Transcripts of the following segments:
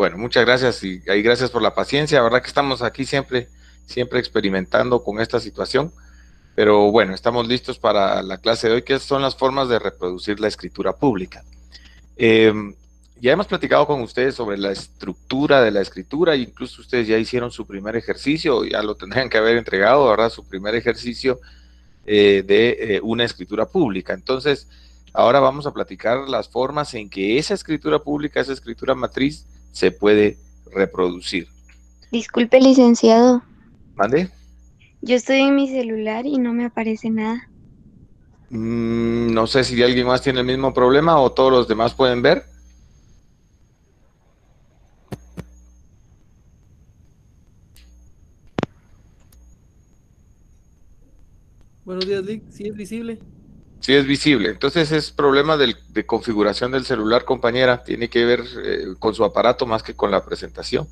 Bueno, muchas gracias y gracias por la paciencia. La verdad que estamos aquí siempre experimentando con esta situación, pero bueno, estamos listos para la clase de hoy, que son las formas de reproducir la escritura pública. Eh, ya hemos platicado con ustedes sobre la estructura de la escritura, incluso ustedes ya hicieron su primer ejercicio, ya lo tendrían que haber entregado, ¿verdad? Su primer ejercicio de una escritura pública. Entonces, ahora vamos a platicar las formas en que esa escritura pública, esa escritura matriz, se puede reproducir. Disculpe, licenciado. ¿Mande? Yo estoy en mi celular y no me aparece nada. No sé si alguien más tiene el mismo problema o todos los demás pueden ver. Buenos días, Lick. ¿Sí es visible? Sí es visible. Entonces es problema de configuración del celular, compañera. Tiene que ver con su aparato más que con la presentación.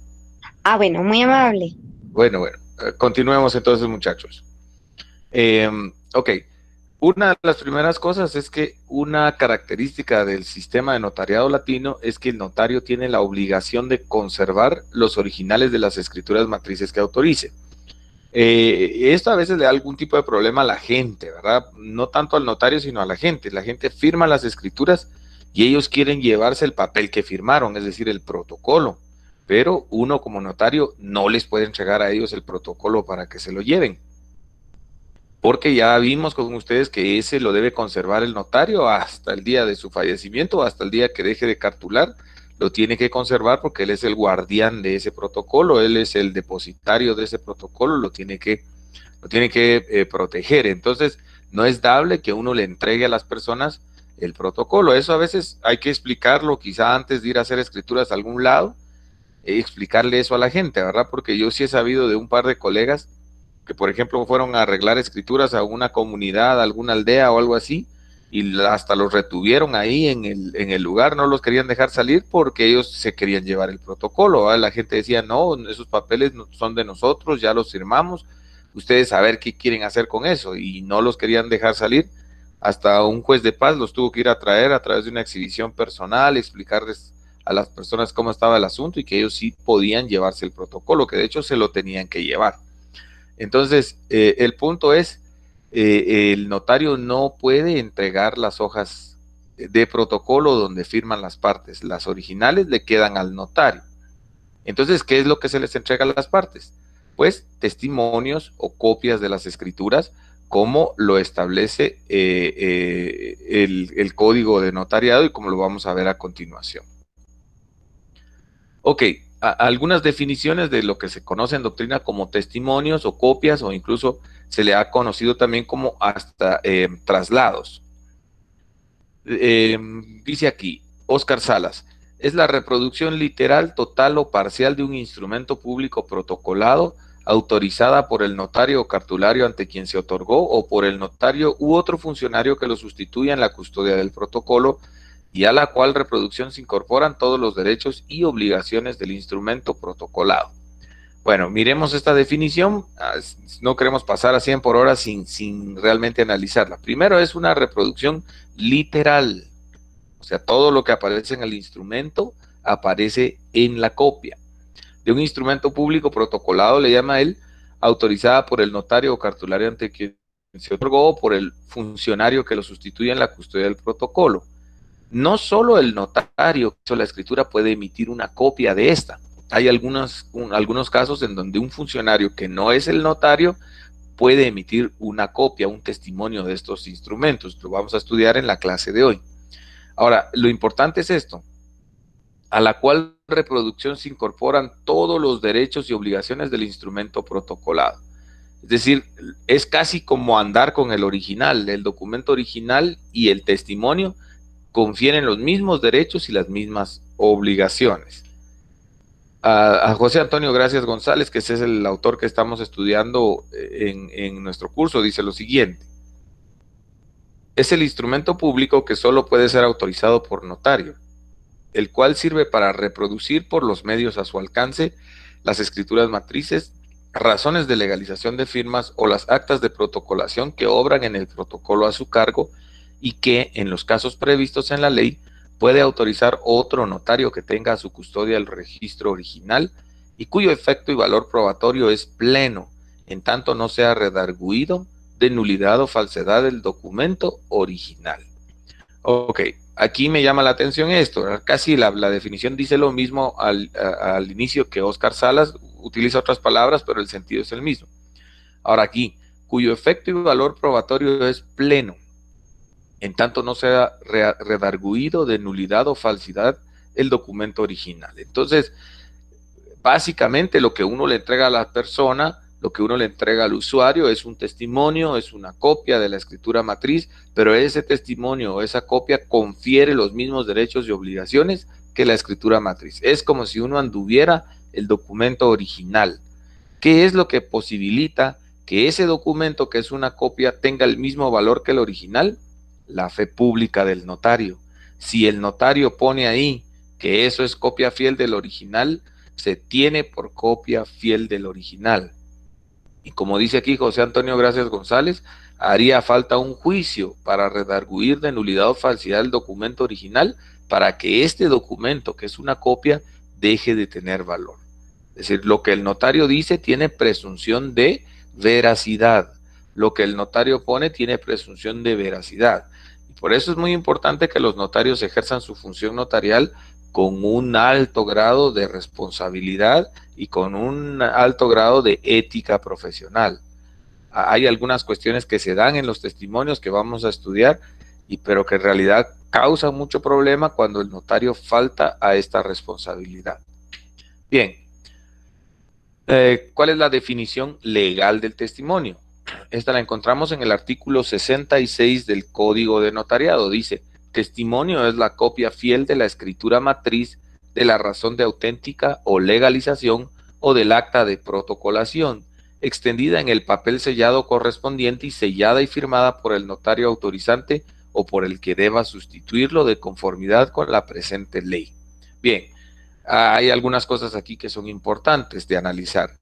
Ah, bueno, muy amable. Bueno, continuemos entonces, muchachos. Ok, una de las primeras cosas es que una característica del sistema de notariado latino es que el notario tiene la obligación de conservar los originales de las escrituras matrices que autorice. Esto a veces le da algún tipo de problema a la gente, ¿verdad? No tanto al notario, sino a la gente. La gente firma las escrituras y ellos quieren llevarse el papel que firmaron, es decir, el protocolo. Pero uno como notario no les puede entregar a ellos el protocolo para que se lo lleven. Porque ya vimos con ustedes que ese lo debe conservar el notario hasta el día de su fallecimiento, hasta el día que deje de cartular, lo tiene que conservar porque él es el guardián de ese protocolo, él es el depositario de ese protocolo, lo tiene que proteger. Entonces, no es dable que uno le entregue a las personas el protocolo. Eso a veces hay que explicarlo, quizá antes de ir a hacer escrituras a algún lado, explicarle eso a la gente, ¿verdad? Porque yo sí he sabido de un par de colegas que, por ejemplo, fueron a arreglar escrituras a una comunidad, a alguna aldea o algo así, y hasta los retuvieron ahí en el lugar, no los querían dejar salir porque ellos se querían llevar el protocolo, ¿verdad? La gente decía, no, esos papeles son de nosotros, ya los firmamos, ustedes a ver qué quieren hacer con eso, y no los querían dejar salir. Hasta un juez de paz los tuvo que ir a traer a través de una exhibición personal, explicarles a las personas cómo estaba el asunto y que ellos sí podían llevarse el protocolo, que de hecho se lo tenían que llevar. Entonces, el punto es, el notario no puede entregar las hojas de protocolo donde firman las partes. Las originales le quedan al notario. Entonces, ¿qué es lo que se les entrega a las partes? Pues testimonios o copias de las escrituras, como lo establece el código de notariado y como lo vamos a ver a continuación. Ok, algunas definiciones de lo que se conoce en doctrina como testimonios o copias, o incluso se le ha conocido también como hasta traslados. Dice aquí, Oscar Salas, es la reproducción literal, total o parcial de un instrumento público protocolado, autorizada por el notario o cartulario ante quien se otorgó, o por el notario u otro funcionario que lo sustituya en la custodia del protocolo, y a la cual reproducción se incorporan todos los derechos y obligaciones del instrumento protocolado. Bueno, miremos esta definición. No queremos pasar a 100 por hora sin realmente analizarla. Primero, es una reproducción literal. O sea, todo lo que aparece en el instrumento aparece en la copia. De un instrumento público protocolado, le llama él, autorizada por el notario o cartulario ante quien se otorgó, o por el funcionario que lo sustituye en la custodia del protocolo. No solo el notario que hizo la escritura puede emitir una copia de esta. Hay algunos casos en donde un funcionario que no es el notario puede emitir una copia, un testimonio de estos instrumentos. Lo vamos a estudiar en la clase de hoy. Ahora, lo importante es esto, a la cual reproducción se incorporan todos los derechos y obligaciones del instrumento protocolado. Es decir, es casi como andar con el original, el documento original y el testimonio confieren los mismos derechos y las mismas obligaciones. A José Antonio Gracias González, que ese es el autor que estamos estudiando en nuestro curso, dice lo siguiente: es el instrumento público que solo puede ser autorizado por notario, el cual sirve para reproducir por los medios a su alcance las escrituras matrices, razones de legalización de firmas o las actas de protocolación que obran en el protocolo a su cargo y que, en los casos previstos en la ley, puede autorizar otro notario que tenga a su custodia el registro original y cuyo efecto y valor probatorio es pleno, en tanto no sea redarguido de nulidad o falsedad del documento original. Ok, aquí me llama la atención esto, ¿verdad? Casi la definición dice lo mismo al inicio que Óscar Salas, utiliza otras palabras, pero el sentido es el mismo. Ahora aquí, cuyo efecto y valor probatorio es pleno, en tanto no sea redarguido de nulidad o falsidad el documento original. Entonces, básicamente lo que uno le entrega a la persona, lo que uno le entrega al usuario es un testimonio, es una copia de la escritura matriz, pero ese testimonio o esa copia confiere los mismos derechos y obligaciones que la escritura matriz. Es como si uno anduviera el documento original. ¿Qué es lo que posibilita que ese documento, que es una copia, tenga el mismo valor que el original? La fe pública del notario. Si el notario pone ahí que eso es copia fiel del original, se tiene por copia fiel del original. Y como dice aquí José Antonio Gracias González, haría falta un juicio para redarguir de nulidad o falsidad el documento original para que este documento, que es una copia, deje de tener valor. Es decir, lo que el notario dice tiene presunción de veracidad. Lo que el notario pone tiene presunción de veracidad. Y por eso es muy importante que los notarios ejerzan su función notarial con un alto grado de responsabilidad y con un alto grado de ética profesional. Hay algunas cuestiones que se dan en los testimonios que vamos a estudiar, pero que en realidad causan mucho problema cuando el notario falta a esta responsabilidad. Bien, ¿cuál es la definición legal del testimonio? Esta la encontramos en el artículo 66 del Código de Notariado. Dice: testimonio es la copia fiel de la escritura matriz, de la razón de auténtica o legalización o del acta de protocolación, extendida en el papel sellado correspondiente y sellada y firmada por el notario autorizante o por el que deba sustituirlo de conformidad con la presente ley. Bien, hay algunas cosas aquí que son importantes de analizar.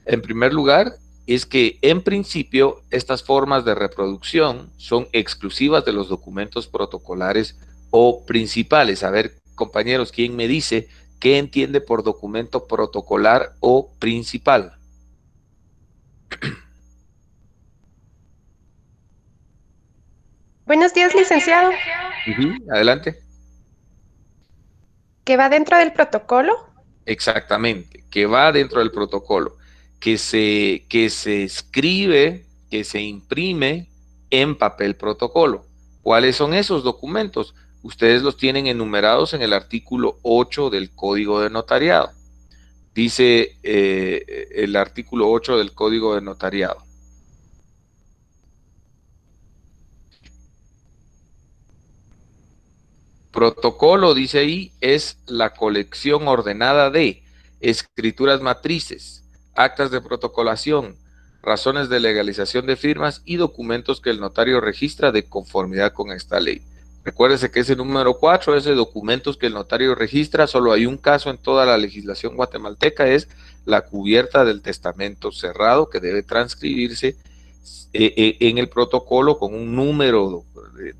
En primer lugar, es que en principio estas formas de reproducción son exclusivas de los documentos protocolares o principales. A ver, compañeros, ¿quién me dice qué entiende por documento protocolar o principal? Buenos días, licenciado. Adelante. ¿Que va dentro del protocolo? Exactamente, que va dentro del protocolo, que se escribe, que se imprime en papel protocolo. ¿Cuáles son esos documentos? Ustedes los tienen enumerados en el artículo 8 del Código de Notariado. Dice el artículo 8 del Código de Notariado. Protocolo, dice ahí, es la colección ordenada de escrituras matrices, actas de protocolación, razones de legalización de firmas y documentos que el notario registra de conformidad con esta ley. Recuérdese que ese número 4 es de documentos que el notario registra. Solo hay un caso en toda la legislación guatemalteca, es la cubierta del testamento cerrado, que debe transcribirse en el protocolo con un número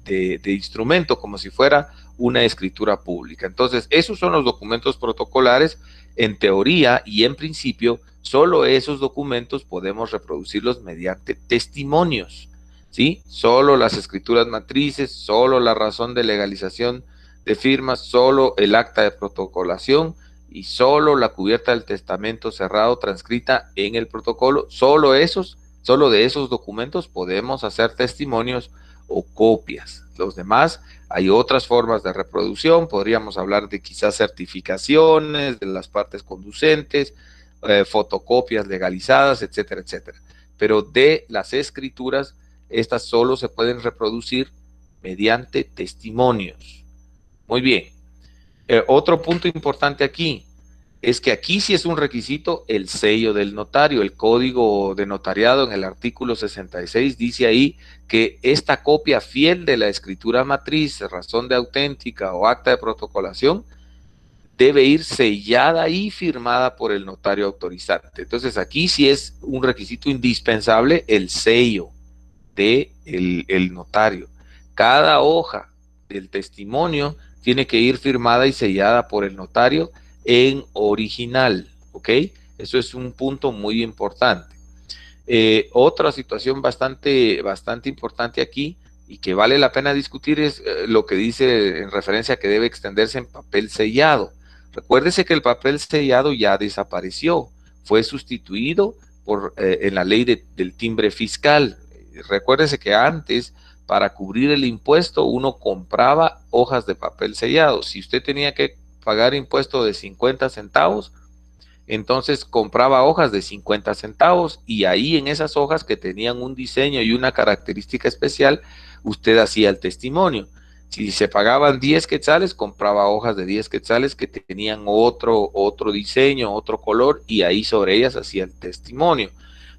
de instrumento, como si fuera una escritura pública. Entonces, esos son los documentos protocolares. En teoría y en principio, solo esos documentos podemos reproducirlos mediante testimonios, ¿sí? Solo las escrituras matrices, solo la razón de legalización de firmas, solo el acta de protocolación y solo la cubierta del testamento cerrado transcrita en el protocolo. Solo de esos documentos podemos hacer testimonios o copias. Los demás, hay otras formas de reproducción. Podríamos hablar de quizás certificaciones de las partes conducentes, fotocopias legalizadas, etcétera, etcétera. Pero de las escrituras, estas solo se pueden reproducir mediante testimonios. Muy bien. Otro punto importante aquí es que aquí sí es un requisito el sello del notario. El Código de Notariado en el artículo 66 dice ahí que esta copia fiel de la escritura matriz, razón de auténtica o acta de protocolación debe ir sellada y firmada por el notario autorizante. Entonces aquí sí es un requisito indispensable el sello del notario. Cada hoja del testimonio tiene que ir firmada y sellada por el notario en original, ¿ok? Eso es un punto muy importante. Otra situación bastante importante aquí y que vale la pena discutir es lo que dice en referencia a que debe extenderse en papel sellado. Recuérdese que el papel sellado ya desapareció, fue sustituido en la ley del timbre fiscal. Recuérdese que antes, para cubrir el impuesto, uno compraba hojas de papel sellado. Si usted tenía que pagar impuesto de 50 centavos, entonces compraba hojas de 50 centavos y ahí en esas hojas que tenían un diseño y una característica especial, usted hacía el testimonio. Si se pagaban 10 quetzales, compraba hojas de 10 quetzales que tenían otro diseño, otro color, y ahí sobre ellas hacía el testimonio.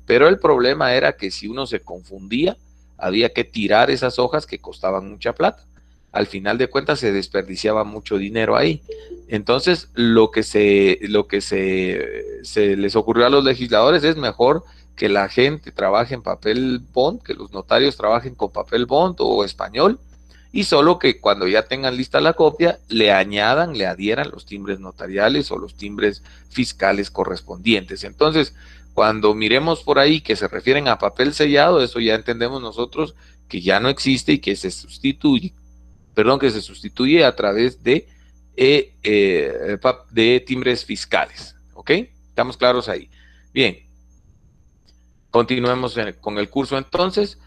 Pero el problema era que si uno se confundía, había que tirar esas hojas que costaban mucha plata. Al final de cuentas se desperdiciaba mucho dinero ahí. Entonces, lo que se les ocurrió a los legisladores es mejor que la gente trabaje en papel bond, que los notarios trabajen con papel bond o español, y solo que cuando ya tengan lista la copia, le adhieran los timbres notariales o los timbres fiscales correspondientes. Entonces, cuando miremos por ahí que se refieren a papel sellado, eso ya entendemos nosotros que ya no existe y que se sustituye a través de timbres fiscales. ¿Ok? ¿Estamos claros ahí? Bien. Continuemos con el curso entonces.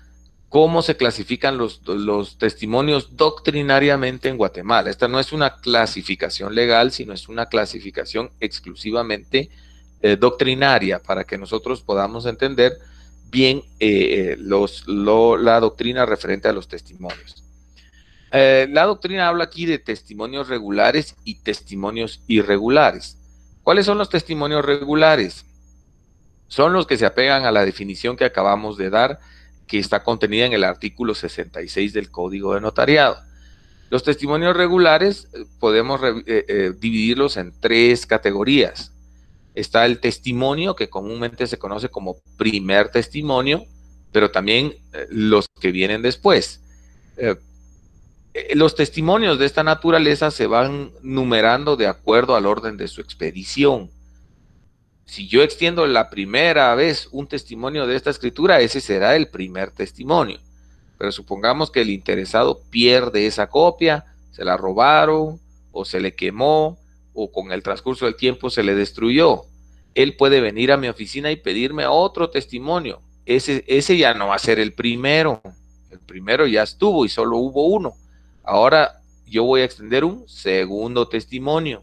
¿Cómo se clasifican los testimonios doctrinariamente en Guatemala? Esta no es una clasificación legal, sino es una clasificación exclusivamente doctrinaria para que nosotros podamos entender bien la doctrina referente a los testimonios. La doctrina habla aquí de testimonios regulares y testimonios irregulares. ¿Cuáles son los testimonios regulares? Son los que se apegan a la definición que acabamos de dar, que está contenida en el artículo 66 del Código de Notariado. Los testimonios regulares podemos dividirlos en 3 categorías. Está el testimonio, que comúnmente se conoce como primer testimonio, pero también los que vienen después. Los testimonios de esta naturaleza se van numerando de acuerdo al orden de su expedición. Si yo extiendo la primera vez un testimonio de esta escritura, ese será el primer testimonio. Pero supongamos que el interesado pierde esa copia, se la robaron, o se le quemó, o con el transcurso del tiempo se le destruyó. Él puede venir a mi oficina y pedirme otro testimonio. Ese ya no va a ser el primero. El primero ya estuvo y solo hubo uno. Ahora yo voy a extender un segundo testimonio.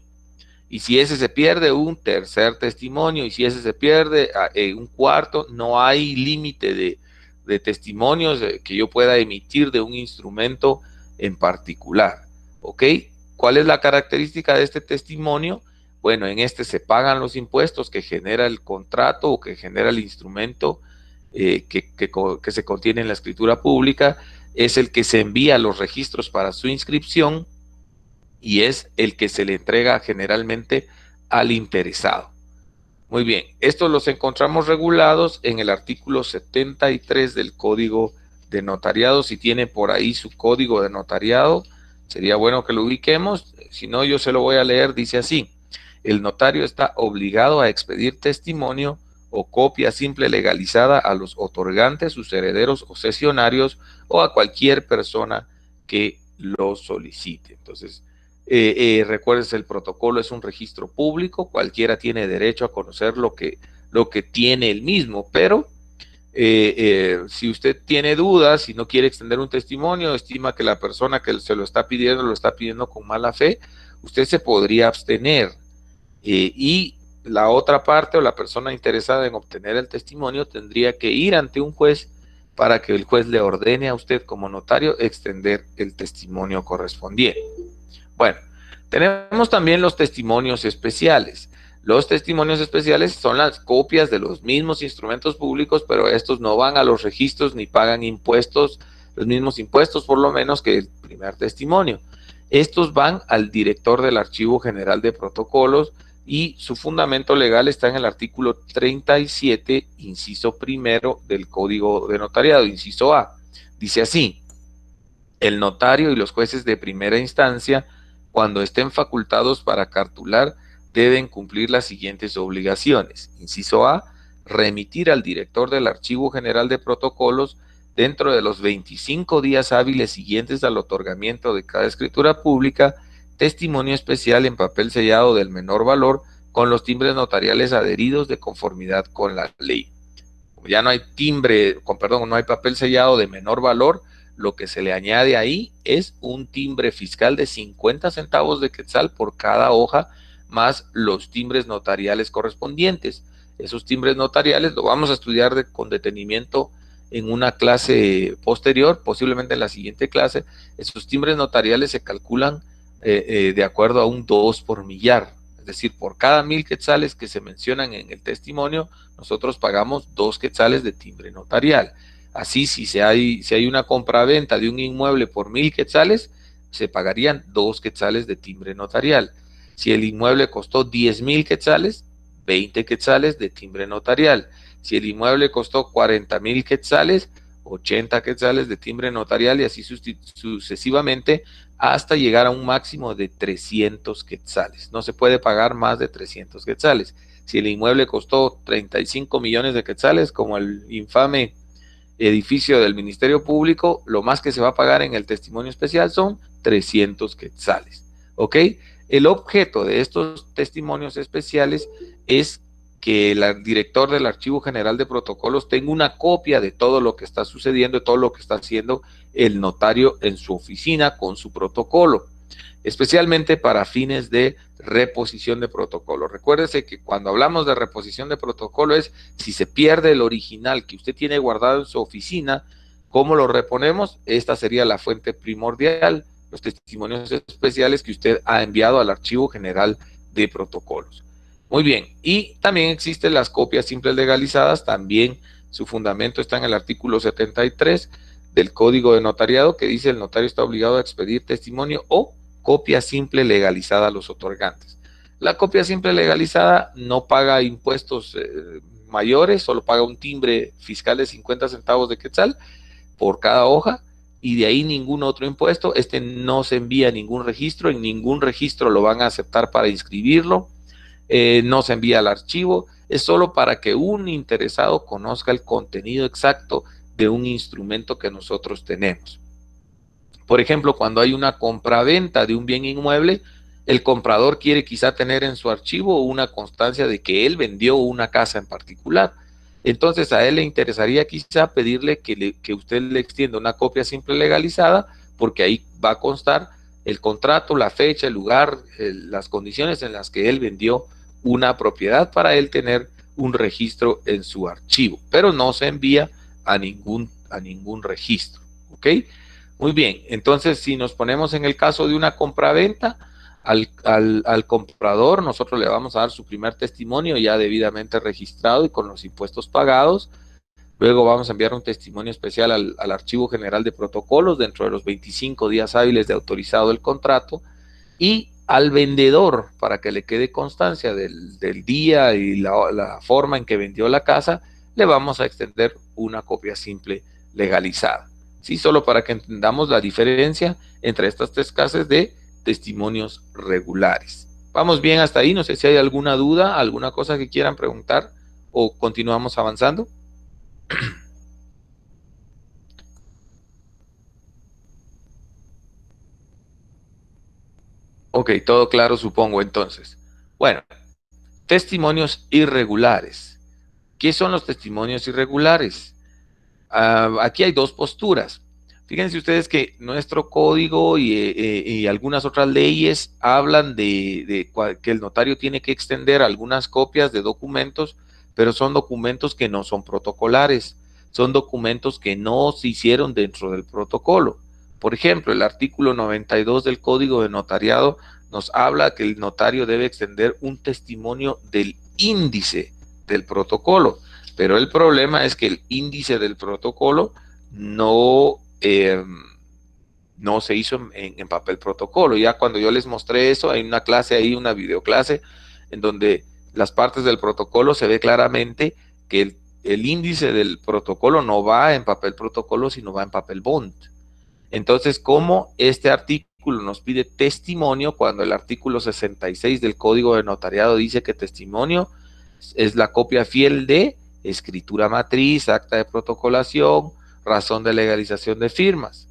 Y si ese se pierde, un tercer testimonio. Y si ese se pierde, un cuarto. No hay límite de testimonios que yo pueda emitir de un instrumento en particular. ¿Ok? ¿Cuál es la característica de este testimonio? Bueno, en este se pagan los impuestos que genera el contrato o que genera el instrumento que se contiene en la escritura pública. Es el que se envía a los registros para su inscripción y es el que se le entrega generalmente al interesado. Muy bien, estos los encontramos regulados en el artículo 73 del Código de Notariado. Si tiene por ahí su código de notariado, sería bueno que lo ubiquemos. Si no, yo se lo voy a leer. Dice así: el notario está obligado a expedir testimonio o copia simple legalizada a los otorgantes, sus herederos o cesionarios o a cualquier persona que lo solicite. Entonces, recuerden, el protocolo es un registro público, cualquiera tiene derecho a conocer lo que tiene el mismo, pero si usted tiene dudas, si no quiere extender un testimonio, estima que la persona que se lo está pidiendo con mala fe, usted se podría abstener. Y la otra parte o la persona interesada en obtener el testimonio tendría que ir ante un juez para que el juez le ordene a usted como notario extender el testimonio correspondiente. Bueno, tenemos también los testimonios especiales. Los testimonios especiales son las copias de los mismos instrumentos públicos, pero estos no van a los registros ni pagan impuestos, los mismos impuestos por lo menos que el primer testimonio. Estos van al director del Archivo General de Protocolos y su fundamento legal está en el artículo 37, inciso primero del Código de Notariado, inciso A. Dice así: el notario y los jueces de primera instancia, cuando estén facultados para cartular, deben cumplir las siguientes obligaciones. Inciso A, remitir al director del Archivo General de Protocolos dentro de los 25 días hábiles siguientes al otorgamiento de cada escritura pública, testimonio especial en papel sellado del menor valor con los timbres notariales adheridos de conformidad con la ley. Como ya no hay no hay papel sellado de menor valor, lo que se le añade ahí es un timbre fiscal de 50 centavos de quetzal por cada hoja, más los timbres notariales correspondientes. Esos timbres notariales lo vamos a estudiar con detenimiento en una clase posterior, posiblemente en la siguiente clase. Esos timbres notariales se calculan de acuerdo a un 2 por millar. Es decir, por cada 1000 quetzales que se mencionan en el testimonio, nosotros pagamos 2 quetzales de timbre notarial. Así, si hay una compraventa de un inmueble por 1000 quetzales, se pagarían 2 quetzales de timbre notarial. Si el inmueble costó 10,000 quetzales, 20 quetzales de timbre notarial. Si el inmueble costó 40,000 quetzales, 80 quetzales de timbre notarial y así sucesivamente hasta llegar a un máximo de 300 quetzales. No se puede pagar más de 300 quetzales. Si el inmueble costó 35 millones de quetzales, como el infame edificio del Ministerio Público, lo más que se va a pagar en el testimonio especial son 300 quetzales. ¿Ok? El objeto de estos testimonios especiales es que el director del Archivo General de Protocolos tenga una copia de todo lo que está sucediendo, de todo lo que está haciendo el notario en su oficina con su protocolo, especialmente para fines de reposición de protocolo. Recuérdese que cuando hablamos de reposición de protocolo es si se pierde el original que usted tiene guardado en su oficina, ¿cómo lo reponemos? Esta sería la fuente primordial, los testimonios especiales que usted ha enviado al Archivo General de Protocolos. Muy bien, y también existen las copias simples legalizadas, también su fundamento está en el artículo 73 del Código de Notariado, que dice el notario está obligado a expedir testimonio o copia simple legalizada a los otorgantes. La copia simple legalizada no paga impuestos mayores, solo paga un timbre fiscal de 50 centavos de quetzal por cada hoja, y de ahí ningún otro impuesto. No se envía a ningún registro, en ningún registro lo van a aceptar para inscribirlo. No se envía al archivo, es solo para que un interesado conozca el contenido exacto de un instrumento que nosotros tenemos. Por ejemplo, cuando hay una compraventa de un bien inmueble, el comprador quiere quizá tener en su archivo una constancia de que él vendió una casa en particular. Entonces a él le interesaría quizá pedirle que usted le extienda una copia simple legalizada, porque ahí va a constar el contrato, la fecha, el lugar, las condiciones en las que él vendió una propiedad para él tener un registro en su archivo, pero no se envía a ningún registro. ¿Ok? Muy bien, entonces si nos ponemos en el caso de una compraventa, al comprador nosotros le vamos a dar su primer testimonio ya debidamente registrado y con los impuestos pagados. Luego vamos a enviar un testimonio especial al Archivo General de Protocolos dentro de los 25 días hábiles de autorizado el contrato, y al vendedor, para que le quede constancia del día y la forma en que vendió la casa, le vamos a extender una copia simple legalizada. Sí, solo para que entendamos la diferencia entre estas tres clases de testimonios regulares. ¿Vamos bien hasta ahí? No sé si hay alguna duda, alguna cosa que quieran preguntar o continuamos avanzando. Ok, todo claro supongo entonces. Bueno, testimonios irregulares. ¿Qué son los testimonios irregulares? Aquí hay dos posturas. Fíjense ustedes que nuestro código y algunas otras leyes hablan que el notario tiene que extender algunas copias de documentos, pero son documentos que no son protocolares, son documentos que no se hicieron dentro del protocolo. Por ejemplo, el artículo 92 del Código de Notariado nos habla que el notario debe extender un testimonio del índice del protocolo, pero el problema es que el índice del protocolo no se hizo en papel protocolo. Ya cuando yo les mostré eso, hay una clase ahí, una videoclase, en donde las partes del protocolo se ve claramente que el índice del protocolo no va en papel protocolo, sino va en papel bond. Entonces, como este artículo artículo nos pide testimonio cuando el artículo 66 del Código de Notariado dice que testimonio es la copia fiel de escritura matriz, acta de protocolación, razón de legalización de firmas.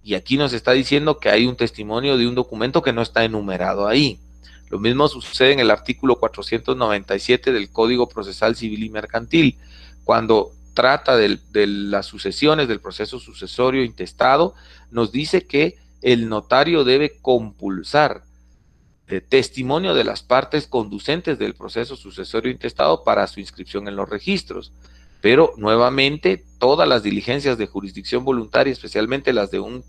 Y aquí nos está diciendo que hay un testimonio de un documento que no está enumerado ahí. Lo mismo sucede en el artículo 497 del Código Procesal Civil y Mercantil, cuando trata de las sucesiones, del proceso sucesorio intestado, nos dice que el notario debe compulsar testimonio de las partes conducentes del proceso sucesorio intestado para su inscripción en los registros. Pero nuevamente todas las diligencias de jurisdicción voluntaria, especialmente las de un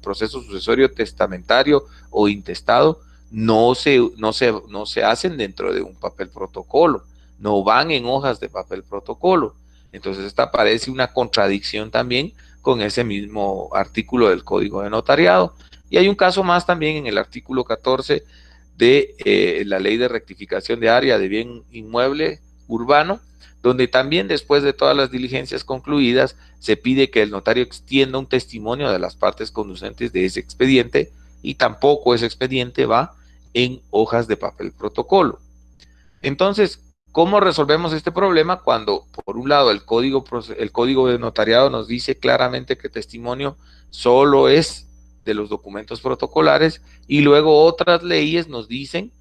proceso sucesorio testamentario o intestado, no se hacen dentro de un papel protocolo, no van en hojas de papel protocolo. Entonces esta parece una contradicción también con ese mismo artículo del Código de Notariado. Y hay un caso más también en el artículo 14 de la Ley de Rectificación de Área de Bien Inmueble Urbano, donde también después de todas las diligencias concluidas se pide que el notario extienda un testimonio de las partes conducentes de ese expediente, y tampoco ese expediente va en hojas de papel protocolo. Entonces, ¿cómo resolvemos este problema cuando, por un lado, el código de notariado nos dice claramente que testimonio solo es de los documentos protocolares, y luego otras leyes nos dicen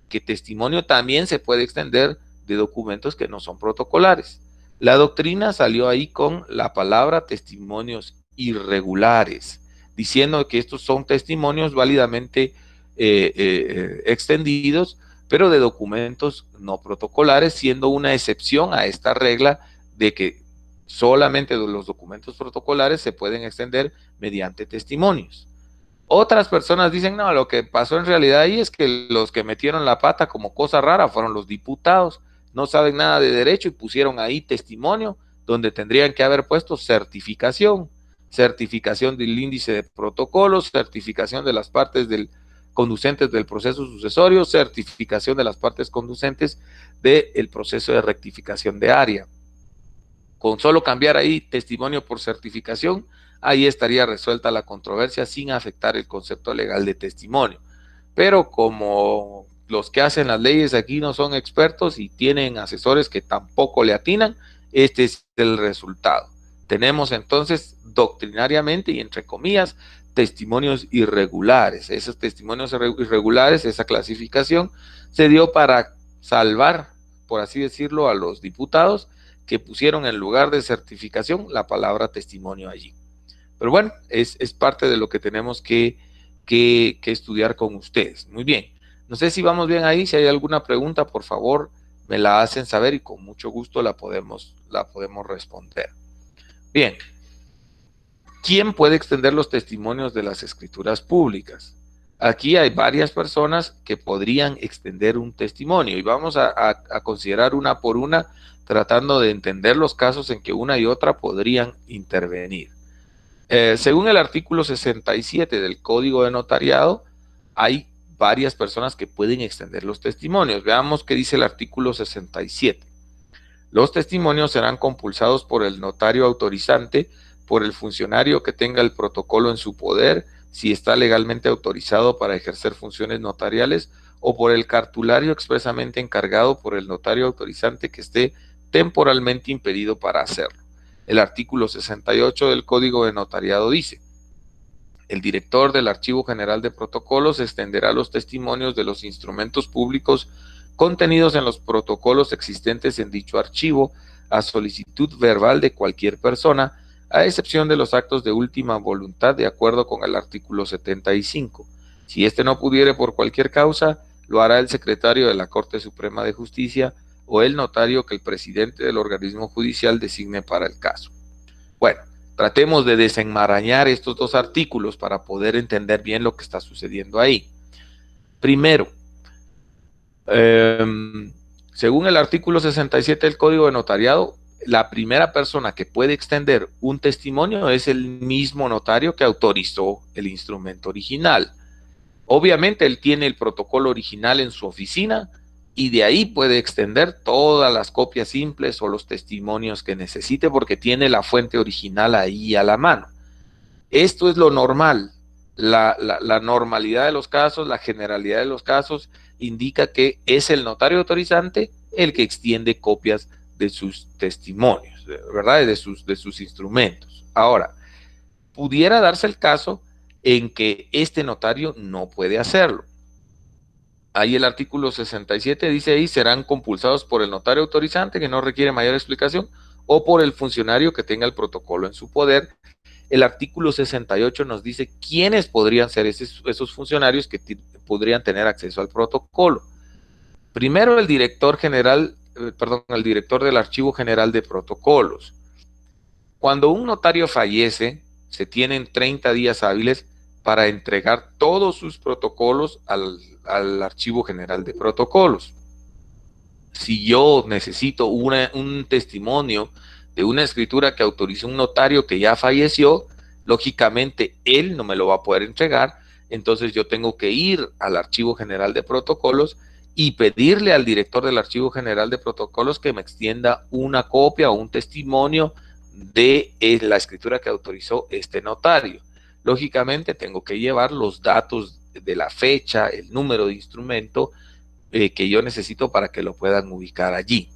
que testimonio también se puede extender de documentos que no son protocolares? La doctrina salió ahí con la palabra testimonios irregulares, diciendo que estos son testimonios válidamente extendidos, pero de documentos no protocolares, siendo una excepción a esta regla de que solamente los documentos protocolares se pueden extender mediante testimonios. Otras personas dicen, no, lo que pasó en realidad ahí es que los que metieron la pata como cosa rara fueron los diputados, no saben nada de derecho y pusieron ahí testimonio donde tendrían que haber puesto certificación del índice de protocolos, certificación de las partes conducentes del proceso sucesorio, certificación de las partes conducentes del proceso de rectificación de área. Con solo cambiar ahí testimonio por certificación, ahí estaría resuelta la controversia sin afectar el concepto legal de testimonio. Pero como los que hacen las leyes aquí no son expertos y tienen asesores que tampoco le atinan, este es el resultado. Tenemos entonces doctrinariamente y entre comillas testimonios irregulares. Esos testimonios irregulares, esa clasificación se dio para salvar, por así decirlo, a los diputados que pusieron en lugar de certificación la palabra testimonio allí. Pero bueno, es parte de lo que tenemos que estudiar con ustedes. Muy bien. No sé si vamos bien ahí. Si hay alguna pregunta, por favor, me la hacen saber y con mucho gusto la podemos responder. Bien. ¿Quién puede extender los testimonios de las escrituras públicas? Aquí hay varias personas que podrían extender un testimonio y vamos a considerar una por una, tratando de entender los casos en que una y otra podrían intervenir. Según el artículo 67 del Código de Notariado, hay varias personas que pueden extender los testimonios. Veamos qué dice el artículo 67. Los testimonios serán compulsados por el notario autorizante, por el funcionario que tenga el protocolo en su poder, si está legalmente autorizado para ejercer funciones notariales, o por el cartulario expresamente encargado por el notario autorizante que esté temporalmente impedido para hacerlo. El artículo 68 del Código de Notariado dice: el director del Archivo General de Protocolos extenderá los testimonios de los instrumentos públicos contenidos en los protocolos existentes en dicho archivo a solicitud verbal de cualquier persona, a excepción de los actos de última voluntad de acuerdo con el artículo 75. Si éste no pudiere por cualquier causa, lo hará el secretario de la Corte Suprema de Justicia o el notario que el presidente del organismo judicial designe para el caso. Bueno, tratemos de desenmarañar estos dos artículos para poder entender bien lo que está sucediendo ahí. Primero, según el artículo 67 del Código de Notariado, la primera persona que puede extender un testimonio es el mismo notario que autorizó el instrumento original. Obviamente él tiene el protocolo original en su oficina y de ahí puede extender todas las copias simples o los testimonios que necesite porque tiene la fuente original ahí a la mano. Esto es lo normal, la normalidad de los casos, la generalidad de los casos, indica que es el notario autorizante el que extiende copias de sus testimonios, ¿verdad? De sus instrumentos. Ahora, pudiera darse el caso en que este notario no puede hacerlo. Ahí el artículo 67 dice ahí, serán compulsados por el notario autorizante, que no requiere mayor explicación, o por el funcionario que tenga el protocolo en su poder. El artículo 68 nos dice quiénes podrían ser esos funcionarios que podrían tener acceso al protocolo. Primero, el director general, el director del Archivo General de Protocolos. Cuando un notario fallece, se tienen 30 días hábiles para entregar todos sus protocolos al Archivo General de Protocolos. Si yo necesito un testimonio de una escritura que autorizó un notario que ya falleció, lógicamente él no me lo va a poder entregar, entonces yo tengo que ir al Archivo General de Protocolos y pedirle al director del Archivo General de Protocolos que me extienda una copia o un testimonio de la escritura que autorizó este notario. Lógicamente tengo que llevar los datos de la fecha, el número de instrumento que yo necesito para que lo puedan ubicar allí.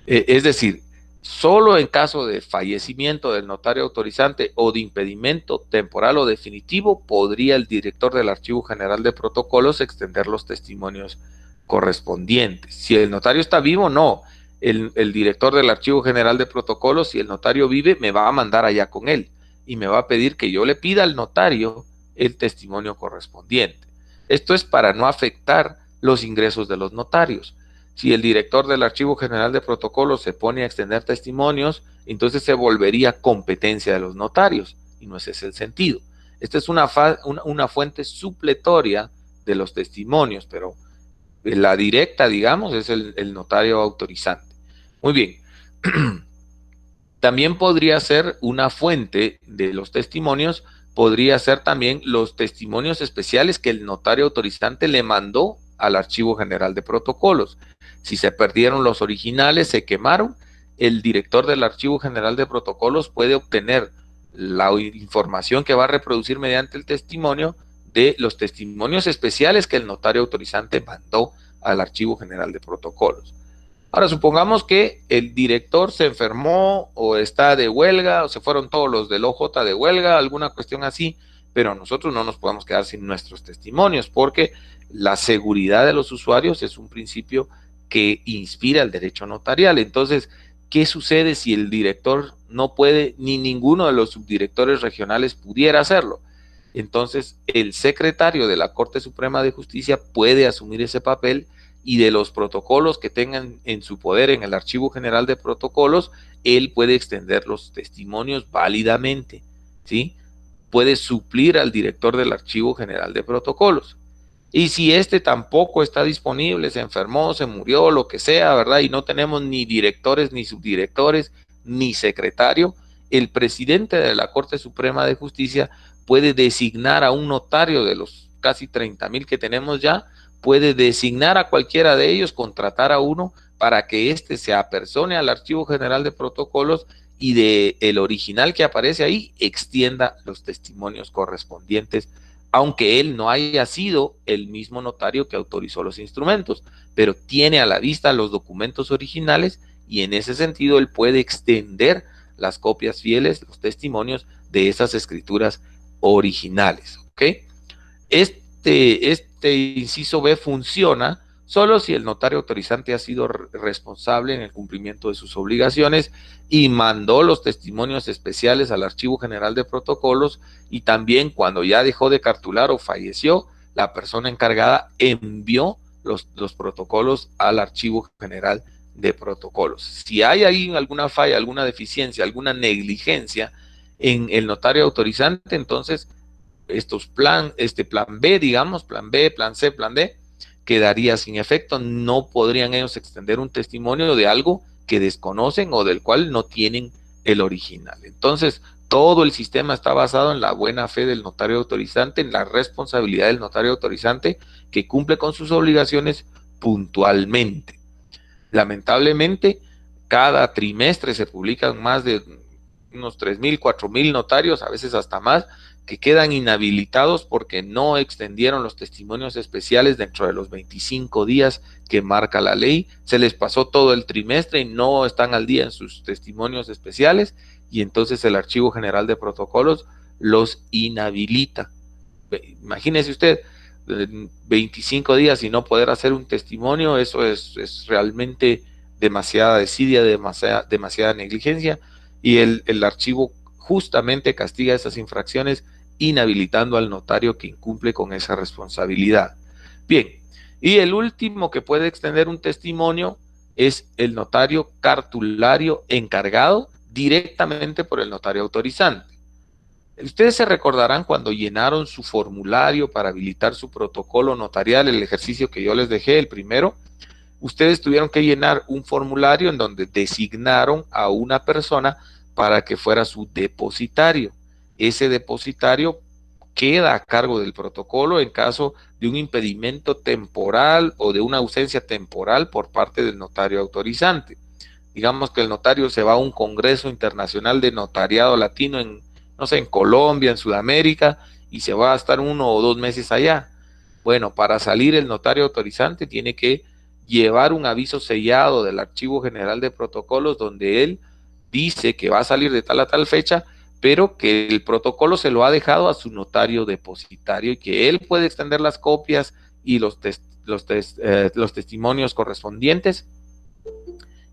Es decir, solo en caso de fallecimiento del notario autorizante o de impedimento temporal o definitivo, podría el director del Archivo General de Protocolos extender los testimonios correspondientes. Si el notario está vivo, no. El director del Archivo General de Protocolos, si el notario vive, me va a mandar allá con él y me va a pedir que yo le pida al notario el testimonio correspondiente. Esto es para no afectar los ingresos de los notarios. Si el director del Archivo General de Protocolos se pone a extender testimonios, entonces se volvería competencia de los notarios, y no ese es el sentido. Esta es una fuente supletoria de los testimonios, pero la directa, digamos, es el notario autorizante. Muy bien. También podría ser una fuente de los testimonios, podría ser también los testimonios especiales que el notario autorizante le mandó al Archivo General de Protocolos. Si se perdieron los originales, se quemaron, el director del Archivo General de Protocolos puede obtener la información que va a reproducir mediante el testimonio de los testimonios especiales que el notario autorizante mandó al Archivo General de Protocolos. Ahora, supongamos que el director se enfermó o está de huelga o se fueron todos los del OJ de huelga, alguna cuestión así, pero nosotros no nos podemos quedar sin nuestros testimonios porque la seguridad de los usuarios es un principio que inspira el derecho notarial. Entonces, ¿qué sucede si el director no puede, ni ninguno de los subdirectores regionales pudiera hacerlo? Entonces, el secretario de la Corte Suprema de Justicia puede asumir ese papel y de los protocolos que tengan en su poder en el Archivo General de Protocolos, él puede extender los testimonios válidamente, ¿sí? Puede suplir al director del Archivo General de Protocolos. Y si este tampoco está disponible, se enfermó, se murió, lo que sea, ¿verdad? Y no tenemos ni directores, ni subdirectores, ni secretario, el presidente de la Corte Suprema de Justicia puede designar a un notario de los casi 30,000 que tenemos ya, puede designar a cualquiera de ellos, contratar a uno para que éste se apersone al Archivo General de Protocolos y de el original que aparece ahí extienda los testimonios correspondientes, aunque él no haya sido el mismo notario que autorizó los instrumentos, pero tiene a la vista los documentos originales y en ese sentido él puede extender las copias fieles, los testimonios de esas escrituras originales, ¿ok? Este inciso B funciona solo si el notario autorizante ha sido responsable en el cumplimiento de sus obligaciones y mandó los testimonios especiales al Archivo General de Protocolos, y también cuando ya dejó de cartular o falleció, la persona encargada envió los protocolos al Archivo General de Protocolos. Si hay ahí alguna falla, alguna deficiencia, alguna negligencia en el notario autorizante, entonces plan B, digamos, plan B, plan C, plan D, quedaría sin efecto. No podrían ellos extender un testimonio de algo que desconocen o del cual no tienen el original. Entonces, todo el sistema está basado en la buena fe del notario autorizante, en la responsabilidad del notario autorizante que cumple con sus obligaciones puntualmente. Lamentablemente, cada trimestre se publican más de unos 3,000, 4,000 notarios, a veces hasta más, que quedan inhabilitados porque no extendieron los testimonios especiales dentro de los 25 días que marca la ley. Se les pasó todo el trimestre y no están al día en sus testimonios especiales, y entonces el Archivo General de Protocolos los inhabilita. Imagínese usted, 25 días y no poder hacer un testimonio. Eso es realmente demasiada desidia, demasiada negligencia, y el archivo justamente castiga esas infracciones inhabilitando al notario que incumple con esa responsabilidad. Bien, y el último que puede extender un testimonio es el notario cartulario encargado directamente por el notario autorizante. Ustedes se recordarán cuando llenaron su formulario para habilitar su protocolo notarial, el ejercicio que yo les dejé, el primero. Ustedes tuvieron que llenar un formulario en donde designaron a una persona para que fuera su depositario. Ese depositario queda a cargo del protocolo en caso de un impedimento temporal o de una ausencia temporal por parte del notario autorizante. Digamos que el notario se va a un congreso internacional de notariado latino en, no sé, en Colombia, en Sudamérica, y se va a estar 1 o 2 meses allá. Bueno, para salir el notario autorizante tiene que llevar un aviso sellado del Archivo General de Protocolos donde él dice que va a salir de tal a tal fecha, pero que el protocolo se lo ha dejado a su notario depositario y que él puede extender las copias y los testimonios correspondientes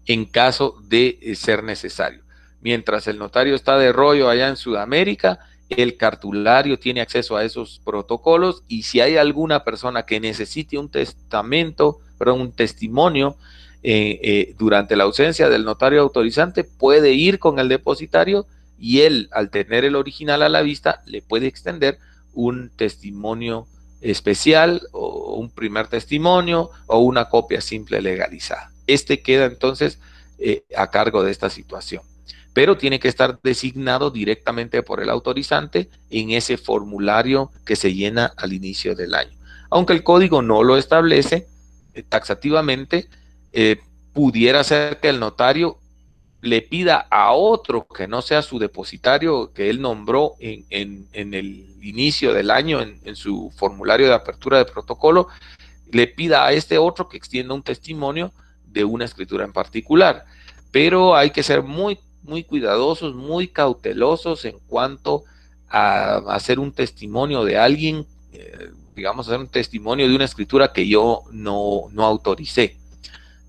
en caso de ser necesario. Mientras el notario está de rollo allá en Sudamérica, el cartulario tiene acceso a esos protocolos, y si hay alguna persona que necesite un testimonio durante la ausencia del notario autorizante, puede ir con el depositario y él, al tener el original a la vista, le puede extender un testimonio especial o un primer testimonio o una copia simple legalizada. Este queda entonces a cargo de esta situación, pero tiene que estar designado directamente por el autorizante en ese formulario que se llena al inicio del año. Aunque el código no lo establece taxativamente, pudiera ser que el notario le pida a otro que no sea su depositario que él nombró en el inicio del año en su formulario de apertura de protocolo, le pida a este otro que extienda un testimonio de una escritura en particular. Pero hay que ser muy cuidadosos, muy cautelosos en cuanto a hacer un testimonio de alguien, digamos, hacer un testimonio de una escritura que yo no autoricé.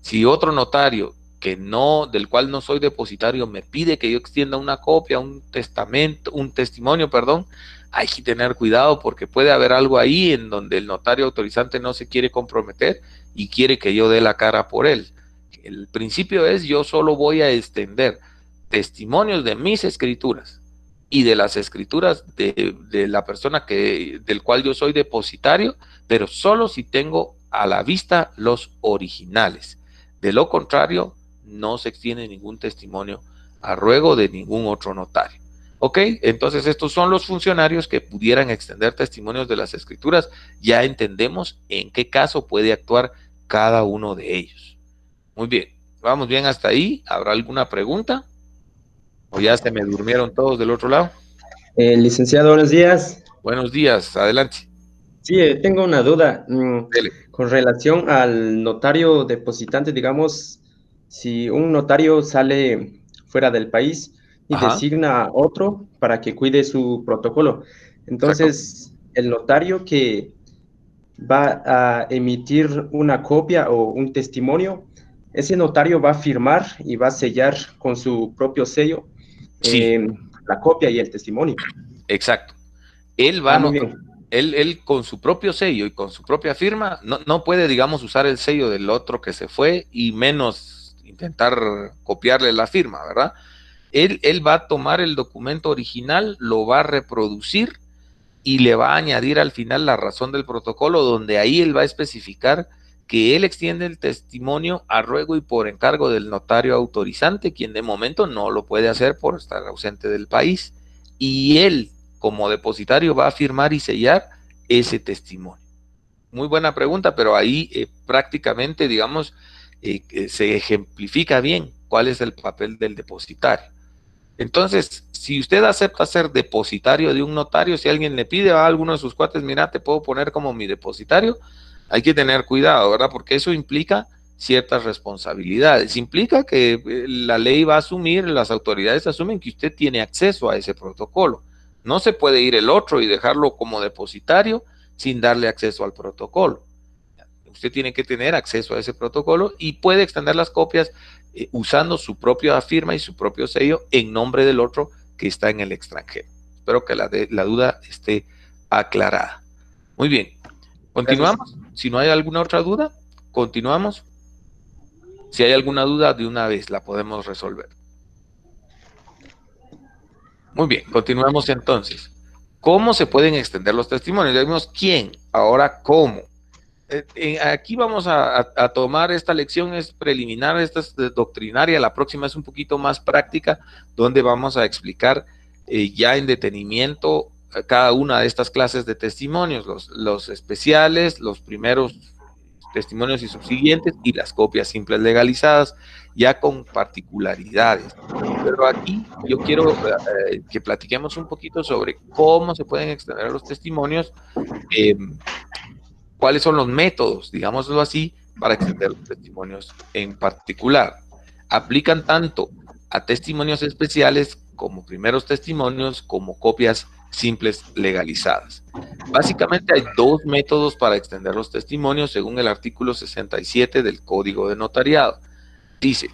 Si otro notario del cual no soy depositario me pide que yo extienda una copia, un testimonio, hay que tener cuidado porque puede haber algo ahí en donde el notario autorizante no se quiere comprometer y quiere que yo dé la cara por él. El principio es: yo solo voy a extender testimonios de mis escrituras y de las escrituras de la persona del cual yo soy depositario, pero solo si tengo a la vista los originales. De lo contrario, no se extiende ningún testimonio a ruego de ningún otro notario. ¿Ok? Entonces estos son los funcionarios que pudieran extender testimonios de las escrituras. Ya entendemos en qué caso puede actuar cada uno de ellos. Muy bien, vamos bien hasta ahí. ¿Habrá alguna pregunta? ¿O ya se me durmieron todos del otro lado? Licenciado, buenos días. Buenos días, adelante. Sí, tengo una duda Dele. con relación al notario depositante. Digamos, si un notario sale fuera del país y Ajá. designa a otro para que cuide su protocolo, entonces el notario que va a emitir una copia o un testimonio, ese notario va a firmar y va a sellar con su propio sello Sí, la copia y el testimonio. exacto. Él va a Muy bien. Él con su propio sello y con su propia firma no puede, digamos, usar el sello del otro que se fue y menos intentar copiarle la firma, ¿verdad? Él va a tomar el documento original, lo va a reproducir y le va a añadir al final la razón del protocolo, donde ahí él va a especificar que él extiende el testimonio a ruego y por encargo del notario autorizante, quien de momento no lo puede hacer por estar ausente del país, y él como depositario va a firmar y sellar ese testimonio. Muy buena pregunta, pero ahí prácticamente, digamos, se ejemplifica bien cuál es el papel del depositario. Entonces, si usted acepta ser depositario de un notario, si alguien le pide a alguno de sus cuates, mira, te puedo poner como mi depositario, hay que tener cuidado, ¿verdad? Porque eso implica ciertas responsabilidades. Implica que la ley va a asumir, las autoridades asumen que usted tiene acceso a ese protocolo. No se puede ir el otro y dejarlo como depositario sin darle acceso al protocolo. Usted tiene que tener acceso a ese protocolo y puede extender las copias usando su propia firma y su propio sello en nombre del otro que está en el extranjero. Espero que la duda esté aclarada. Muy bien. Continuamos. Gracias. Si no hay alguna otra duda, continuamos. Si hay alguna duda, de una vez la podemos resolver. Muy bien, continuamos entonces. ¿Cómo se pueden extender los testimonios? Ya vimos quién, ahora cómo. Aquí vamos a tomar esta lección, es preliminar, esta es doctrinaria, la próxima es un poquito más práctica, donde vamos a explicar ya en detenimiento cada una de estas clases de testimonios, los especiales, los primeros testimonios y subsiguientes, y las copias simples legalizadas, ya con particularidades. Pero aquí yo quiero que platiquemos un poquito sobre cómo se pueden extender los testimonios, cuáles son los métodos, digámoslo así, para extender los testimonios en particular. Aplican tanto a testimonios especiales como primeros testimonios, como copias simples legalizadas. Básicamente hay dos métodos para extender los testimonios según el artículo 67 del Código de Notariado. Dice,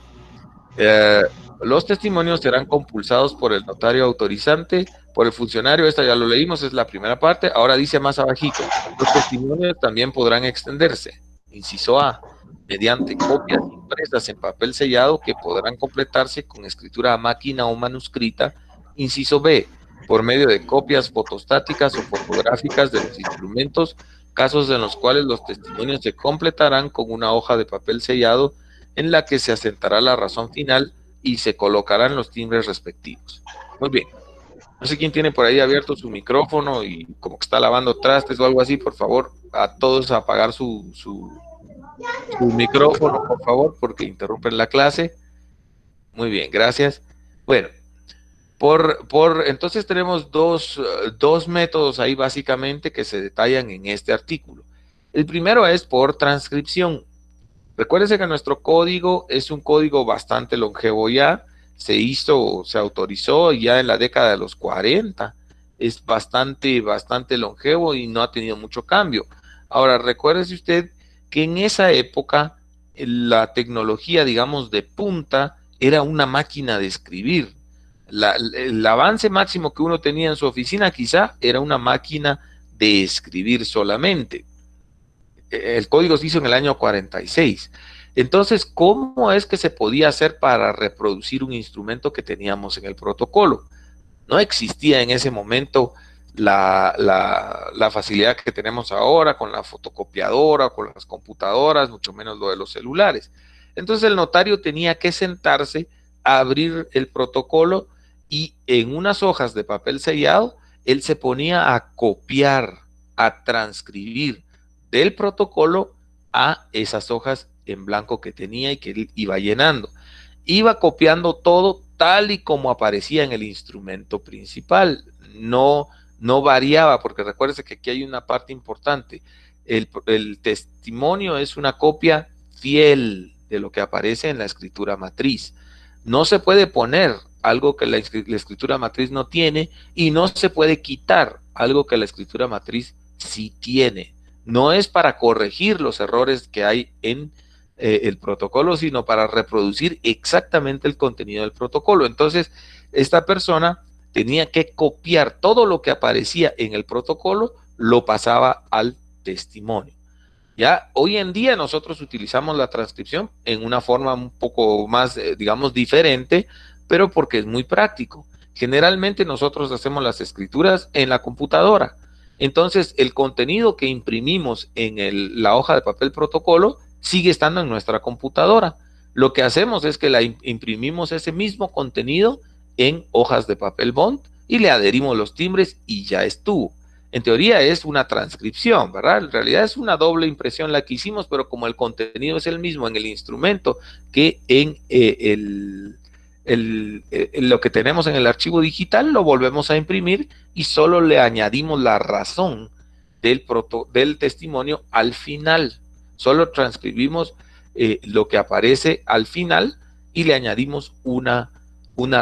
los testimonios serán compulsados por el notario autorizante, por el funcionario, esta ya lo leímos, es la primera parte. Ahora dice más abajito, los testimonios también podrán extenderse, inciso A, mediante copias impresas en papel sellado que podrán completarse con escritura a máquina o manuscrita, inciso B, por medio de copias fotostáticas o fotográficas de los instrumentos, casos en los cuales los testimonios se completarán con una hoja de papel sellado en la que se asentará la razón final y se colocarán los timbres respectivos. Muy bien. No sé quién tiene por ahí abierto su micrófono y como que está lavando trastes o algo así, por favor, a todos apagar su micrófono, por favor, porque interrumpen la clase. Muy bien, gracias. Bueno, entonces tenemos dos métodos ahí básicamente que se detallan en este artículo. El primero es por transcripción. Recuérdense que nuestro código es un código bastante longevo ya, se autorizó ya en la década de los 40, es bastante longevo y no ha tenido mucho cambio. Ahora, recuérdese usted que en esa época la tecnología, digamos, de punta era una máquina de escribir. El avance máximo que uno tenía en su oficina quizá era una máquina de escribir solamente. El código se hizo en el año 46. Entonces, ¿cómo es que se podía hacer para reproducir un instrumento que teníamos en el protocolo? No existía en ese momento la facilidad que tenemos ahora con la fotocopiadora, con las computadoras, mucho menos lo de los celulares. Entonces el notario tenía que sentarse a abrir el protocolo y en unas hojas de papel sellado, él se ponía a copiar, a transcribir del protocolo a esas hojas en blanco que tenía y que él iba llenando. Iba copiando todo tal y como aparecía en el instrumento principal. No variaba, porque recuérdese que aquí hay una parte importante. El testimonio es una copia fiel de lo que aparece en la escritura matriz. No se puede poner algo que la escritura matriz no tiene y no se puede quitar algo que la escritura matriz sí tiene. No es para corregir los errores que hay en el protocolo, sino para reproducir exactamente el contenido del protocolo. Entonces, esta persona tenía que copiar todo lo que aparecía en el protocolo, lo pasaba al testimonio. Ya hoy en día nosotros utilizamos la transcripción en una forma un poco más, digamos, diferente, pero porque es muy práctico. Generalmente nosotros hacemos las escrituras en la computadora. Entonces, el contenido que imprimimos en la hoja de papel protocolo sigue estando en nuestra computadora. Lo que hacemos es que imprimimos ese mismo contenido en hojas de papel bond y le adherimos los timbres y ya estuvo. En teoría es una transcripción, ¿verdad? En realidad es una doble impresión la que hicimos, pero como el contenido es el mismo en el instrumento que en lo que tenemos en el archivo digital, lo volvemos a imprimir y solo le añadimos la razón del testimonio al final. Solo transcribimos lo que aparece al final y le añadimos una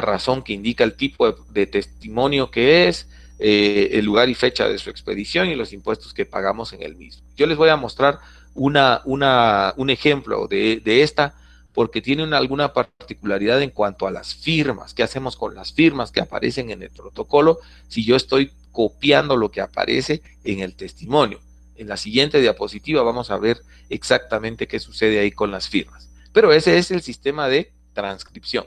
razón que indica el tipo de testimonio que es, el lugar y fecha de su expedición y los impuestos que pagamos en el mismo. Yo les voy a mostrar un ejemplo de esta, porque tiene alguna particularidad en cuanto a las firmas. ¿Qué hacemos con las firmas que aparecen en el protocolo si yo estoy copiando lo que aparece en el testimonio? En la siguiente diapositiva vamos a ver exactamente qué sucede ahí con las firmas. Pero ese es el sistema de transcripción.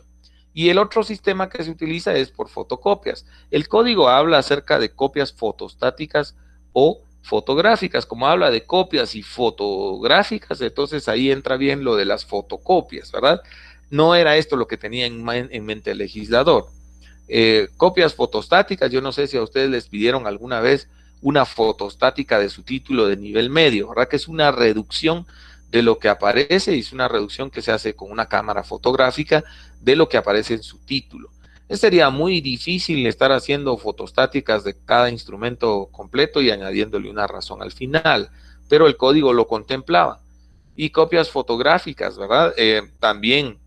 Y el otro sistema que se utiliza es por fotocopias. El código habla acerca de copias fotostáticas o fotográficas. Como habla de copias y fotográficas, entonces ahí entra bien lo de las fotocopias, ¿verdad? No era esto lo que tenía en mente el legislador. Copias fotostáticas, yo no sé si a ustedes les pidieron alguna vez una fotostática de su título de nivel medio, ¿verdad? Que es una reducción de lo que aparece, y es una reducción que se hace con una cámara fotográfica de lo que aparece en su título. Sería muy difícil estar haciendo fotostáticas de cada instrumento completo y añadiéndole una razón al final, pero el código lo contemplaba. Y copias fotográficas, ¿verdad? También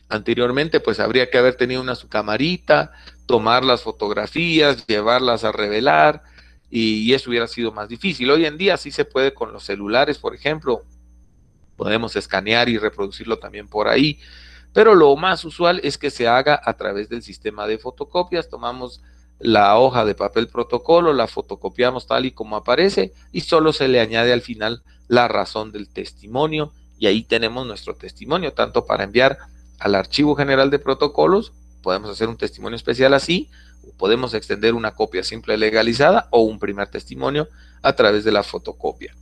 anteriormente pues habría que haber tenido su camarita, tomar las fotografías, llevarlas a revelar, y eso hubiera sido más difícil. Hoy en día sí se puede con los celulares, por ejemplo, podemos escanear y reproducirlo también por ahí, pero lo más usual es que se haga a través del sistema de fotocopias. Tomamos la hoja de papel protocolo, la fotocopiamos tal y como aparece y solo se le añade al final la razón del testimonio, y ahí tenemos nuestro testimonio, tanto para enviar al archivo general de protocolos, podemos hacer un testimonio especial así, podemos extender una copia simple legalizada o un primer testimonio a través de la fotocopia.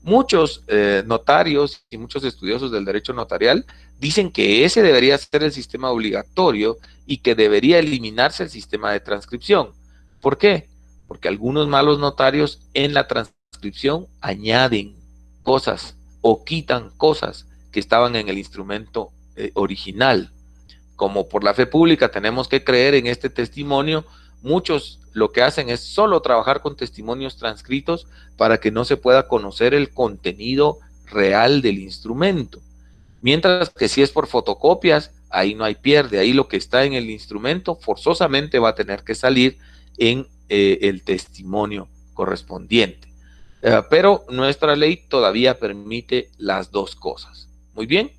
Muchos notarios y muchos estudiosos del derecho notarial dicen que ese debería ser el sistema obligatorio y que debería eliminarse el sistema de transcripción. ¿Por qué? Porque algunos malos notarios en la transcripción añaden cosas o quitan cosas que estaban en el instrumento original. Como por la fe pública tenemos que creer en este testimonio, muchos lo que hacen es solo trabajar con testimonios transcritos para que no se pueda conocer el contenido real del instrumento. Mientras que si es por fotocopias, ahí no hay pierde, ahí lo que está en el instrumento forzosamente va a tener que salir en el testimonio correspondiente. Pero nuestra ley todavía permite las dos cosas. Muy bien,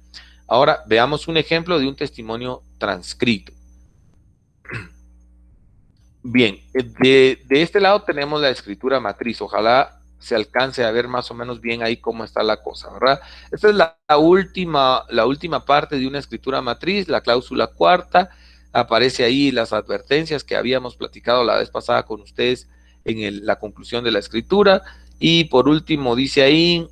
ahora veamos un ejemplo de un testimonio transcrito. Bien, de este lado tenemos la escritura matriz. Ojalá se alcance a ver más o menos bien ahí cómo está la cosa, ¿verdad? Esta es la última parte de una escritura matriz, la cláusula cuarta. Aparece ahí las advertencias que habíamos platicado la vez pasada con ustedes en la conclusión de la escritura. Y por último dice ahí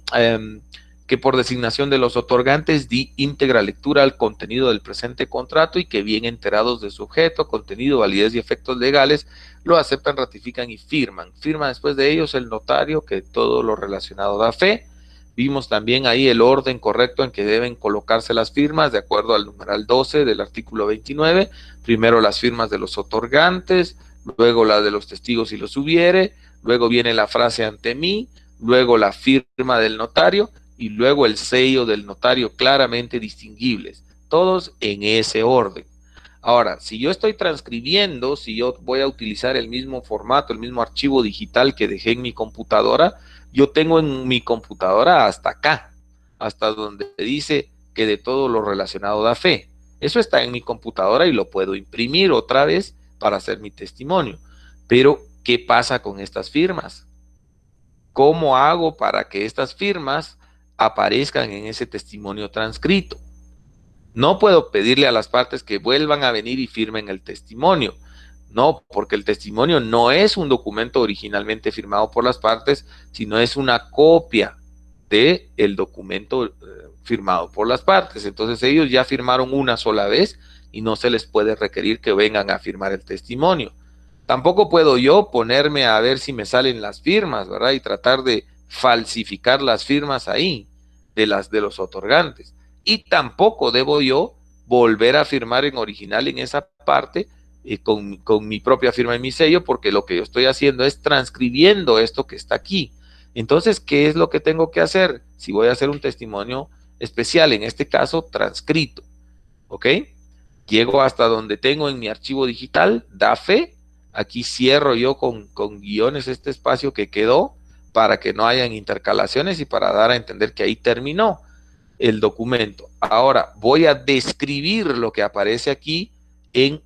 que por designación de los otorgantes di íntegra lectura al contenido del presente contrato y que bien enterados de su objeto, contenido, validez y efectos legales, lo aceptan, ratifican y firman. Firma después de ellos el notario que todo lo relacionado da fe. Vimos también ahí el orden correcto en que deben colocarse las firmas de acuerdo al numeral 12 del artículo 29. Primero las firmas de los otorgantes, luego la de los testigos si los hubiere, luego viene la frase ante mí, luego la firma del notario y luego el sello del notario claramente distinguibles, todos en ese orden. Ahora, si yo estoy transcribiendo, si yo voy a utilizar el mismo formato, el mismo archivo digital que dejé en mi computadora, yo tengo en mi computadora hasta acá, hasta donde dice que de todo lo relacionado da fe. Eso está en mi computadora y lo puedo imprimir otra vez para hacer mi testimonio. Pero, ¿qué pasa con estas firmas? ¿Cómo hago para que estas firmas aparezcan en ese testimonio transcrito? No puedo pedirle a las partes que vuelvan a venir y firmen el testimonio. No, porque el testimonio no es un documento originalmente firmado por las partes, sino es una copia del documento firmado por las partes. Entonces ellos ya firmaron una sola vez y no se les puede requerir que vengan a firmar el testimonio. Tampoco puedo yo ponerme a ver si me salen las firmas, ¿verdad? Y tratar de falsificar las firmas ahí de los otorgantes. Y tampoco debo yo volver a firmar en original en esa parte con mi propia firma y mi sello, porque lo que yo estoy haciendo es transcribiendo esto que está aquí. Entonces, ¿qué es lo que tengo que hacer? Si voy a hacer un testimonio especial, en este caso, transcrito, ¿ok? Llego hasta donde tengo en mi archivo digital, da fe, aquí cierro yo con guiones este espacio que quedó para que no hayan intercalaciones y para dar a entender que ahí terminó el documento. Ahora voy a describir lo que aparece aquí en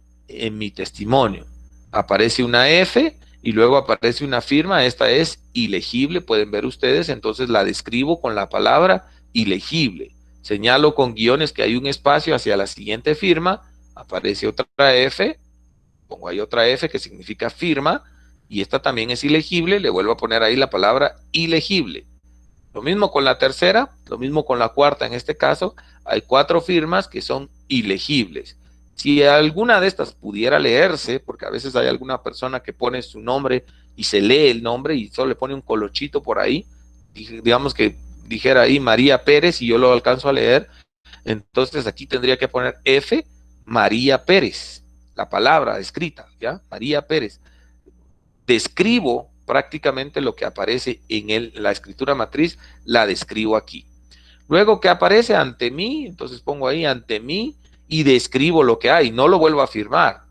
mi testimonio. Aparece una F y luego aparece una firma, esta es ilegible, pueden ver ustedes, entonces la describo con la palabra ilegible. Señalo con guiones que hay un espacio hacia la siguiente firma, aparece otra F, pongo ahí otra F que significa firma, y esta también es ilegible, le vuelvo a poner ahí la palabra ilegible. Lo mismo con la tercera, lo mismo con la cuarta, en este caso, hay 4 firmas que son ilegibles. Si alguna de estas pudiera leerse, porque a veces hay alguna persona que pone su nombre y se lee el nombre y solo le pone un colochito por ahí, digamos que dijera ahí María Pérez y yo lo alcanzo a leer, entonces aquí tendría que poner F, María Pérez, la palabra escrita, ¿ya? María Pérez. Describo prácticamente lo que aparece en la escritura matriz, la describo aquí. Luego que aparece ante mí, entonces pongo ahí ante mí y describo lo que hay, no lo vuelvo a firmar,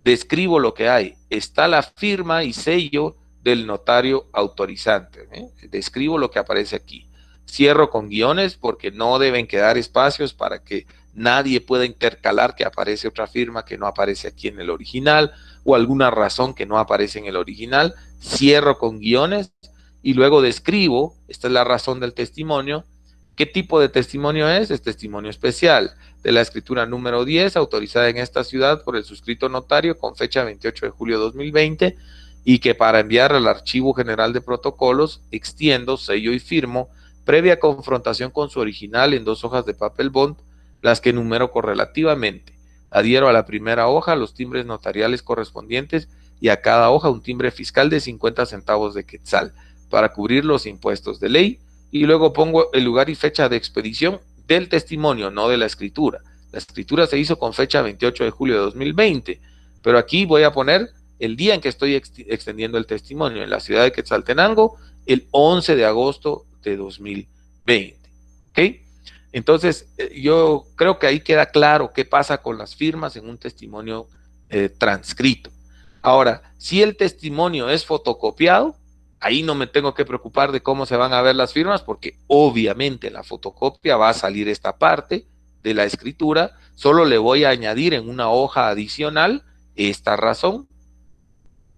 describo lo que hay. Está la firma y sello del notario autorizante, ¿eh? Describo lo que aparece aquí. Cierro con guiones porque no deben quedar espacios para que nadie pueda intercalar que aparece otra firma que no aparece aquí en el original o alguna razón que no aparece en el original. Cierro con guiones y luego describo, esta es la razón del testimonio. ¿Qué tipo de testimonio es? Es testimonio especial de la escritura número 10, autorizada en esta ciudad por el suscrito notario con fecha 28 de julio de 2020 y que para enviar al Archivo General de Protocolos extiendo, sello y firmo previa confrontación con su original en 2 hojas de papel bond, las que enumero correlativamente. Adhiero a la primera hoja los timbres notariales correspondientes y a cada hoja un timbre fiscal de 50 centavos de quetzal para cubrir los impuestos de ley, y luego pongo el lugar y fecha de expedición del testimonio, no de la escritura. La escritura se hizo con fecha 28 de julio de 2020, pero aquí voy a poner el día en que estoy extendiendo el testimonio en la ciudad de Quetzaltenango, el 11 de agosto de 2020. ¿Ok? Entonces, yo creo que ahí queda claro qué pasa con las firmas en un testimonio transcrito. Ahora, si el testimonio es fotocopiado, ahí no me tengo que preocupar de cómo se van a ver las firmas, porque obviamente en la fotocopia va a salir esta parte de la escritura, solo le voy a añadir en una hoja adicional esta razón.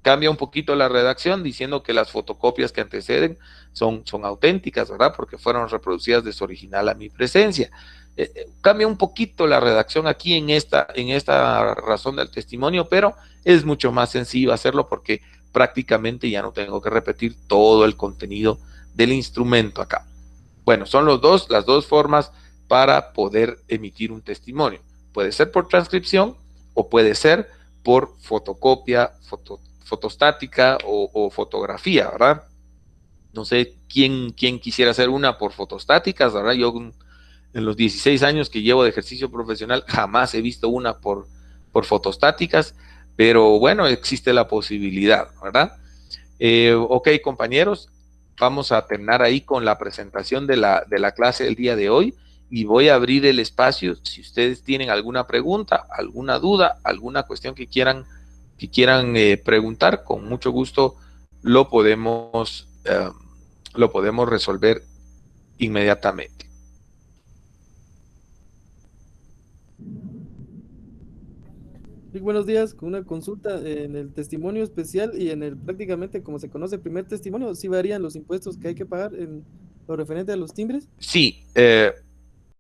Cambia un poquito la redacción diciendo que las fotocopias que anteceden son auténticas, ¿verdad? Porque fueron reproducidas de su original a mi presencia. Cambia un poquito la redacción aquí en esta razón del testimonio, pero es mucho más sencillo hacerlo porque prácticamente ya no tengo que repetir todo el contenido del instrumento acá. Bueno, son las dos formas para poder emitir un testimonio. Puede ser por transcripción o puede ser por fotocopia, fotostática o fotografía, ¿verdad? No sé quién quisiera hacer una por fotostáticas, ¿verdad? Yo en los 16 años que llevo de ejercicio profesional jamás he visto una por fotostáticas, pero bueno, existe la posibilidad, ¿verdad? Ok, compañeros, vamos a terminar ahí con la presentación de la clase del día de hoy y voy a abrir el espacio. Si ustedes tienen alguna pregunta, alguna duda, alguna cuestión que quieran preguntar, con mucho gusto lo podemos resolver inmediatamente. Sí, buenos días, con una consulta en el testimonio especial y en el prácticamente como se conoce primer testimonio, ¿sí varían los impuestos que hay que pagar en lo referente a los timbres? Sí,